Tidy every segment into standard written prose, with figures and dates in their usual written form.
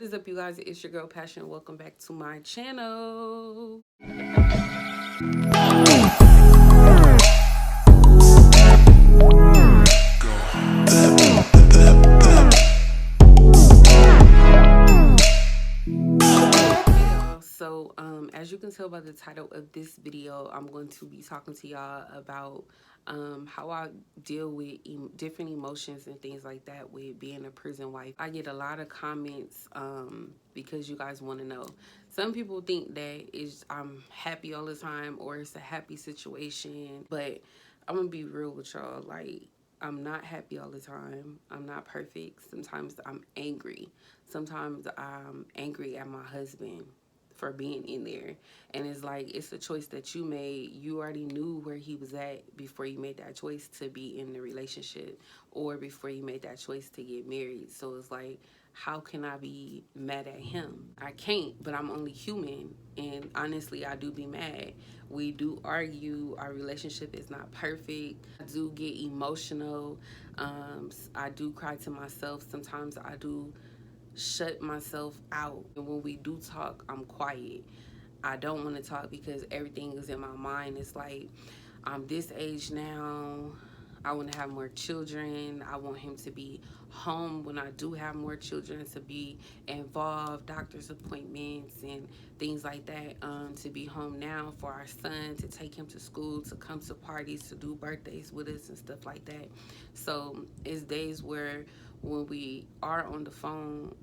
What is up, you guys? It's your girl Passion. Welcome back to my channel. So as you can tell by the title of this video, I'm going to be talking to y'all about how I deal with different emotions and things like that with being a prison wife. I get a lot of comments because you guys want to know. Some people think that I'm happy all the time or it's a happy situation, but I'm gonna be real with y'all. Like, I'm not happy all the time. I'm not perfect. Sometimes I'm angry. Sometimes I'm angry at my husband for being in there. And it's like, it's a choice that you made. You already knew where he was at before you made that choice to be in the relationship or before you made that choice to get married. So it's like, how can I be mad at him? I can't, but I'm only human. And honestly, I do be mad. We do argue. Our relationship is not perfect. I do get emotional. I do cry to myself. Sometimes I do shut myself out. And when we do talk, I'm quiet. I don't want to talk because everything is in my mind. It's like, I'm this age now. I want to have more children. I want him to be home when I do have more children, to be involved, doctor's appointments and things like that, to be home now for our son, to take him to school, to come to parties, to do birthdays with us and stuff like that. So it's days where when we are on the phone,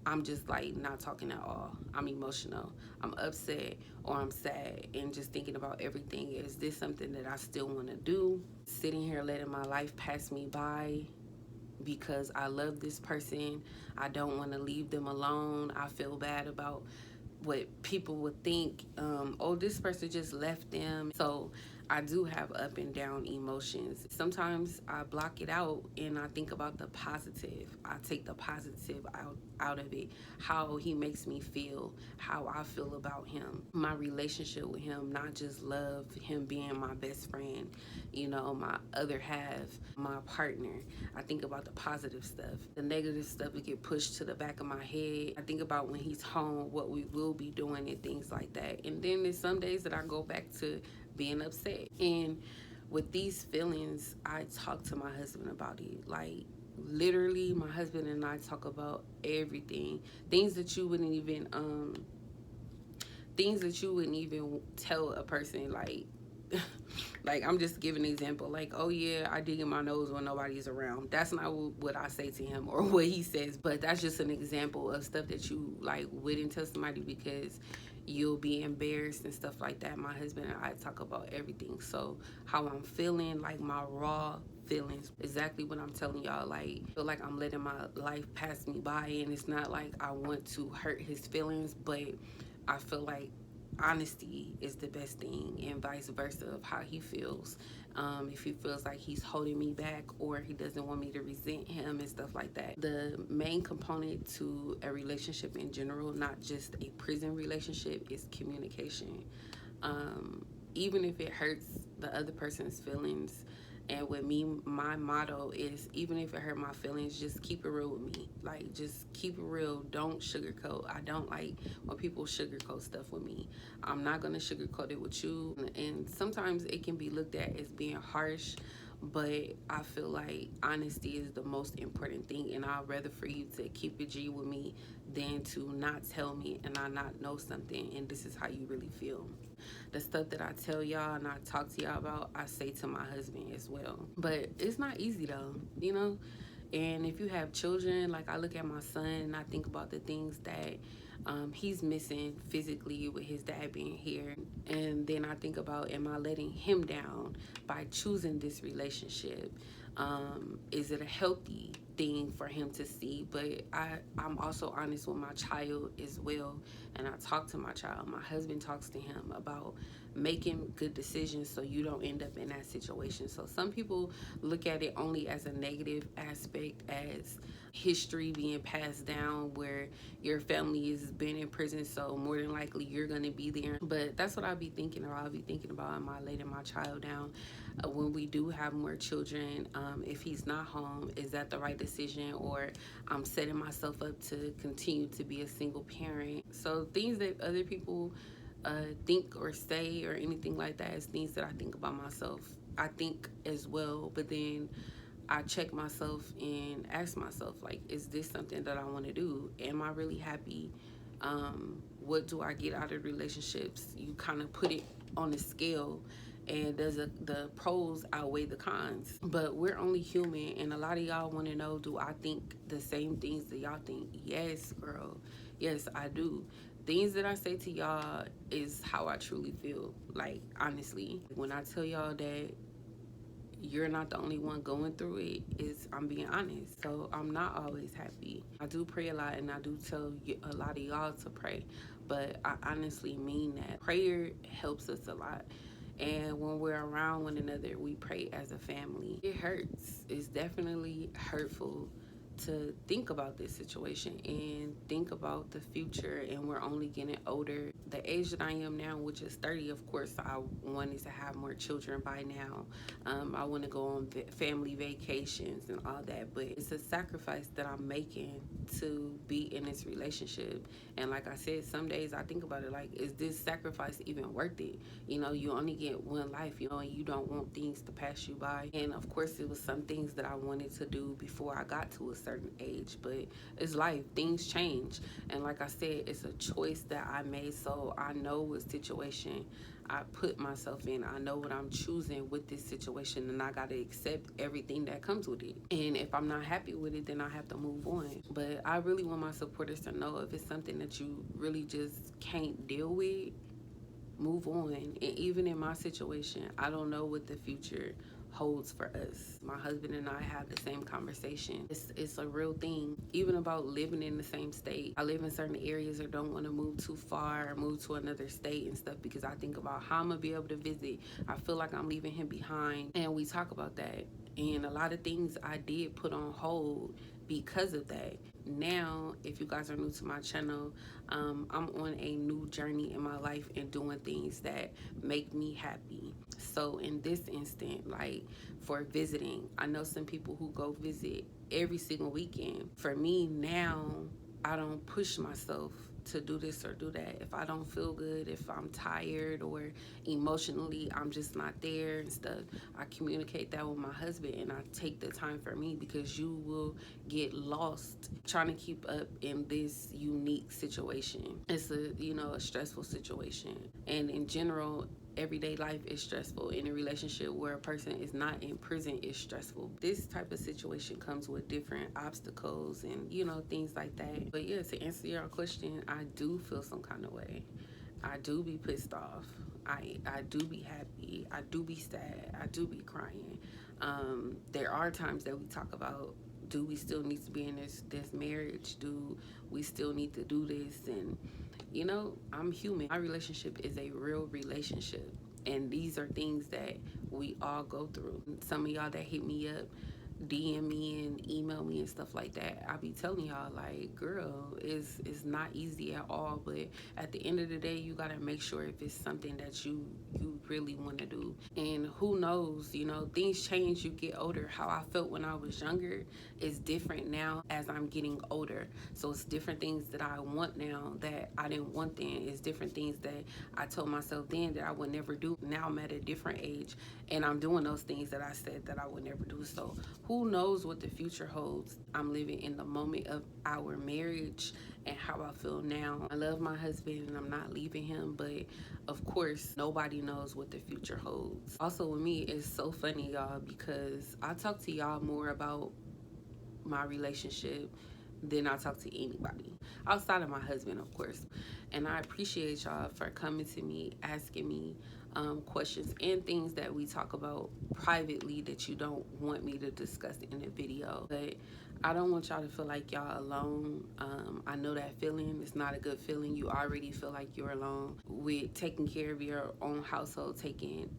I'm just like not talking at all. I'm emotional. I'm upset or I'm sad and just thinking about everything. Is this something that I still want to do? Sitting here letting my life pass me by because I love this person. I don't want to leave them alone. I feel bad about what people would think. Oh, this person just left them. So I do have up and down emotions. Sometimes I block it out and I think about the positive. I take the positive out of it, how he makes me feel, how I feel about him, my relationship with him, not just love, him being my best friend, you know, my other half, my partner. I think about the positive stuff. The negative stuff would get pushed to the back of my head. I think about when he's home, what we will be doing and things like that. And then there's some days that I go back to being upset. And with these feelings, I talk to my husband about it. Like, literally, my husband and I talk about everything. Things that you wouldn't even tell a person. Like, I'm just giving an example. Like, oh yeah, I dig in my nose when nobody's around. That's not what I say to him or what he says, but that's just an example of stuff that you like wouldn't tell somebody because you'll be embarrassed and stuff like that. My husband and I talk about everything. So how I'm feeling, like my raw feelings, exactly what I'm telling y'all. Like, I feel like I'm letting my life pass me by, and it's not like I want to hurt his feelings, but I feel like honesty is the best thing, and vice versa of how he feels. If he feels like he's holding me back or he doesn't want me to resent him and stuff like that. The main component to a relationship in general, not just a prison relationship, is communication. Even if it hurts the other person's feelings, and with me, my motto is, even if it hurt my feelings, just keep it real with me. Like, just keep it real. Don't sugarcoat. I don't like when people sugarcoat stuff with me. I'm not going to sugarcoat it with you. And sometimes it can be looked at as being harsh, but I feel like honesty is the most important thing. And I'd rather for you to keep it G with me than to not tell me and I not know something and this is how you really feel. The stuff that I tell y'all and I talk to y'all about, I say to my husband as well. But it's not easy though, you know? And if you have children, like, I look at my son and I think about the things that he's missing physically with his dad being here. And then I think about, am I letting him down by choosing this relationship? Is it a healthy thing for him to see? But I'm also honest with my child as well. And I talk to my child. My husband talks to him about making good decisions so you don't end up in that situation. So some people look at it only as a negative aspect, as history being passed down where your family has been in prison, so more than likely you're going to be there. But that's what I'll be thinking, or I'll be thinking about, am I letting my child down when we do have more children? If he's not home, is that the right decision, or I'm setting myself up to continue to be a single parent. So things that other people think or say or anything like that is things that I think about myself. I think as well, but then I check myself and ask myself, like, is this something that I want to do? Am I really happy? What do I get out of relationships? You kind of put it on a scale, and does the pros outweigh the cons? But we're only human, and a lot of y'all want to know, do I think the same things that y'all think? Yes, girl. Yes, I do. Things that I say to y'all is how I truly feel. Like, honestly, when I tell y'all that you're not the only one going through it, is I'm being honest. So I'm not always happy. I do pray a lot, and I do tell a lot of y'all to pray, but I honestly mean that. Prayer helps us a lot, and when we're around one another, we pray as a family. It hurts. It's definitely hurtful to think about this situation and think about the future, and we're only getting older. The age that I am now, which is 30, of course I wanted to have more children by now. I want to go on family vacations and all that, but it's a sacrifice that I'm making to be in this relationship. And like I said, some days I think about it like, is this sacrifice even worth it? You know, you only get one life, you know, and you don't want things to pass you by. And of course it was some things that I wanted to do before I got to a certain age, but it's life, things change. And like I said, it's a choice that I made, so I know what situation I put myself in. I know what I'm choosing with this situation, and I gotta accept everything that comes with it. And if I'm not happy with it, then I have to move on. But I really want my supporters to know, if it's something that you really just can't deal with, move on. And even in my situation, I don't know what the future holds for us. My husband and I have the same conversation. It's a real thing. Even about living in the same state. I live in certain areas, or don't want to move too far, or move to another state and stuff, because I think about how I'm gonna be able to visit. I feel like I'm leaving him behind, and we talk about that. And a lot of things I did put on hold because of that. Now, if you guys are new to my channel, I'm on a new journey in my life and doing things that make me happy. So in this instant, like for visiting, I know some people who go visit every single weekend. For me now, I don't push myself to do this or do that. If I don't feel good, if I'm tired, or emotionally I'm just not there and stuff, I communicate that with my husband, and I take the time for me, because you will get lost trying to keep up in this unique situation. It's a stressful situation, and in general, everyday life is stressful. In a relationship where a person is not in prison is stressful. This type of situation comes with different obstacles and things like that. But yeah, to answer your question, I do feel some kind of way. I do be pissed off. I do be happy. I do be sad. I do be crying. There are times that we talk about, do we still need to be in this marriage? Do we still need to do this? And I'm human. My relationship is a real relationship, and these are things that we all go through. Some of y'all that hit me up, DM me and email me and stuff like that, I be telling y'all, like, girl, it's not easy at all, but at the end of the day, you gotta make sure if it's something that you really want to do. And who knows, things change, you get older. How I felt when I was younger is different now as I'm getting older. So it's different things that I want now that I didn't want then. It's different things that I told myself then that I would never do. Now I'm at a different age, and I'm doing those things that I said that I would never do. So who knows what the future holds? I'm living in the moment of our marriage and how I feel now. I love my husband and I'm not leaving him, but of course, nobody knows what the future holds. Also with me, it's so funny, y'all, because I talk to y'all more about my relationship than I talk to anybody outside of my husband, of course. And I appreciate y'all for coming to me, asking me questions and things that we talk about privately that you don't want me to discuss in a video. But I don't want y'all to feel like y'all alone. I know that feeling. It's not a good feeling. You already feel like you're alone with taking care of your own household, taking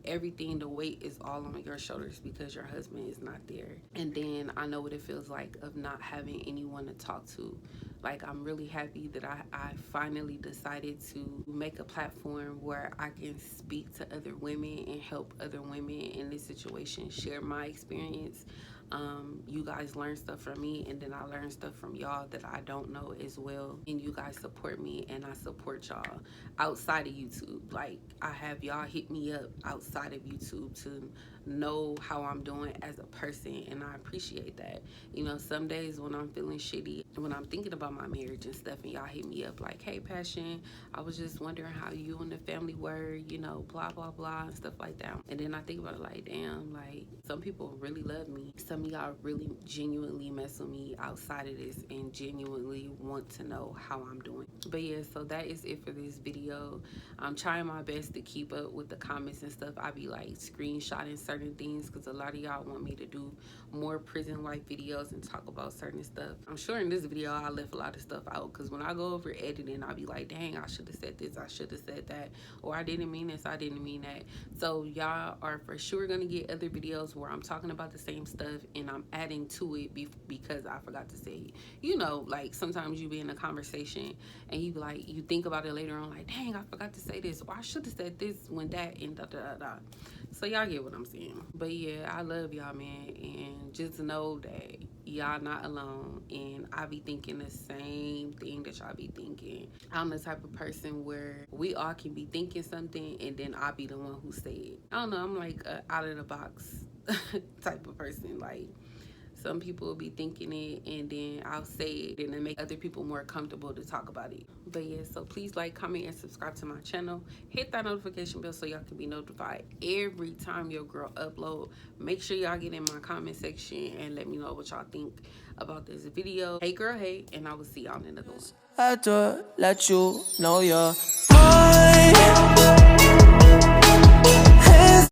everything. The weight is all on your shoulders because your husband is not there. And then I know what it feels like of not having anyone to talk to. Like, I'm really happy that I finally decided to make a platform where I can speak to other women and help other women in this situation, share my experience. You guys learn stuff from me, and then I learn stuff from y'all that I don't know as well. And you guys support me, and I support y'all outside of YouTube. Like, I have y'all hit me up outside of YouTube to know how I'm doing as a person, and I appreciate that. You know, some days when I'm feeling shitty, when I'm thinking about my marriage and stuff, and y'all hit me up like, hey, Passion, I was just wondering how you and the family were, you know, blah, blah, blah, and stuff like that. And then I think about it like, damn, like, some people really love me. Some of y'all really genuinely mess with me outside of this and genuinely want to know how I'm doing. But yeah, so that is it for this video. I'm trying my best to keep up with the comments and stuff. I be like screenshotting certain things because a lot of y'all want me to do more prison life videos and talk about certain stuff. I'm sure in this video I left a lot of stuff out because when I go over editing, I'll be like, dang, I should have said this, I should have said that, or I didn't mean this, I didn't mean that. So y'all are for sure gonna get other videos where I'm talking about the same stuff and I'm adding to it because I forgot to say it. You know, like sometimes you be in a conversation and you like, you think about it later on like, dang, I forgot to say this, or I should have said this when that, and da da da da. So y'all get what I'm saying. But yeah, I love y'all, man, and just know that y'all not alone, and I be thinking the same thing that y'all be thinking. I'm the type of person where we all can be thinking something and then I'll be the one who say it. I don't know, I'm like a out of the box type of person. Like, some people will be thinking it and then I'll say it and then make other people more comfortable to talk about it. But yeah, so please like, comment, and subscribe to my channel. Hit that notification bell so y'all can be notified every time your girl upload. Make sure y'all get in my comment section and let me know what y'all think about this video. Hey girl, hey, and I will see y'all in another one. I had to let you know you're mine.